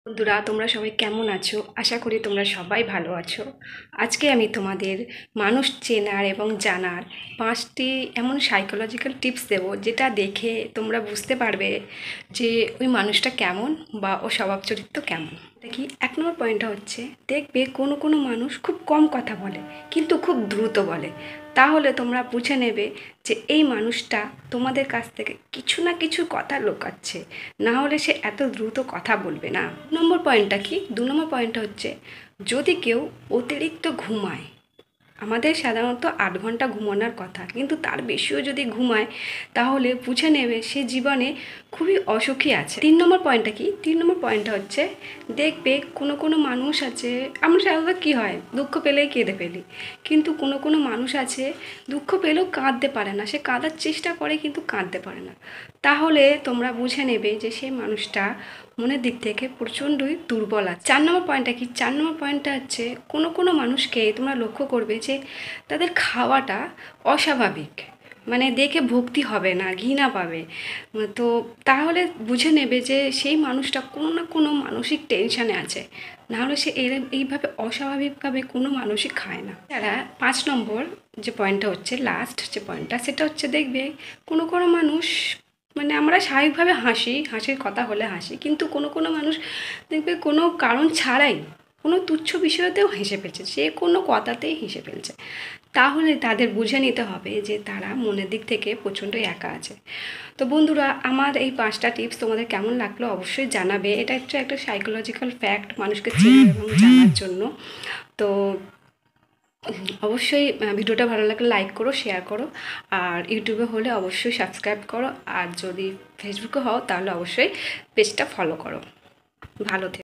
বন্ধুরা, তোমরা সবাই কেমন আছো? আশা করি তোমরা সবাই ভালো আছো। আজকে আমি তোমাদের মানুষ চেনার এবং জানার 5টি এমন সাইকোলজিক্যাল টিপস দেবো, যেটা দেখে তোমরা বুঝতে পারবে যে ওই মানুষটা কেমন বা ও স্বভাব চরিত্র কেমন। দেখি, 1 নম্বর পয়েন্টটা হচ্ছে, দেখবে কোনো কোনো মানুষ খুব কম কথা বলে কিন্তু খুব দ্রুত বলে। তাহলে তোমরা বুঝে নেবে যে এই মানুষটা তোমাদের কাছ থেকে কিছু না কিছু কথা লুকাচ্ছে, না হলে সে এত দ্রুত কথা বলবে না। 2 নম্বর পয়েন্টটা কি? 2 নম্বর পয়েন্টটা হচ্ছে, যদি কেউ অতিরিক্ত ঘুমায়, আমাদের সাধারণত 8 ঘন্টা ঘুমানোর কথা, কিন্তু তার বেশিও যদি ঘুমায় তাহলে বুঝে নেবে সে জীবনে খুবই অসুখী আছে। 3 নম্বর পয়েন্টটা কি? 3 নম্বর পয়েন্টটা হচ্ছে, দেখবে কোনো কোনো মানুষ আছে, আমরা সাধারণত কী হয়, দুঃখ পেলেই কেঁদে ফেলি, কিন্তু কোনো কোনো মানুষ আছে দুঃখ পেলেও কাঁদতে পারে না, সে কাঁদার চেষ্টা করে কিন্তু কাঁদতে পারে না। তাহলে তোমরা বুঝে নেবে যে সেই মানুষটা মনের দিক থেকে প্রচণ্ডই দুর্বল আছে। 4 নম্বর পয়েন্টটা কি? 4 নম্বর পয়েন্টটা হচ্ছে, কোনো কোনো মানুষকে তোমরা লক্ষ্য করবে যে তাদের খাওয়াটা অস্বাভাবিক, মানে দেখে ভক্তি হবে না, ঘৃণা পাবে। তো তাহলে বুঝে নেবে যে সেই মানুষটা কোনো না কোনো মানসিক টেনশানে আছে, নাহলে সে এইভাবে অস্বাভাবিকভাবে কোনো মানুষই খায় না। তারা 5 নম্বর যে পয়েন্টটা হচ্ছে, লাস্ট যে পয়েন্টটা, সেটা হচ্ছে, দেখবে কোনো কোনো মানুষ, মানে আমরা স্বাভাবিকভাবে হাসির কথা হলে হাসি, কিন্তু কোনো কোনো মানুষ দেখবে কোনো কারণ ছাড়াই কোনো তুচ্ছ বিষয়তেও হেসে ফেলছে, সে কোনো কথাতেই হেসে ফেলছে। তাহলে তাদের বুঝে নিতে হবে যে তারা মনের দিক থেকে প্রচণ্ড একা আছে। তো বন্ধুরা, আমার এই 5টা টিপস তোমাদের কেমন লাগলো অবশ্যই জানাবে। এটা হচ্ছে একটা সাইকোলজিক্যাল ফ্যাক্ট মানুষকে চেনা এবং জানার জন্য। তো অবশ্যই ভিডিওটা ভালো লাগলে লাইক করো, শেয়ার করো, আর ইউটিউবে হলে অবশ্যই সাবস্ক্রাইব করো, আর যদি ফেসবুকে হও তাহলে অবশ্যই পেজটা ফলো করো। ভালো থেকো।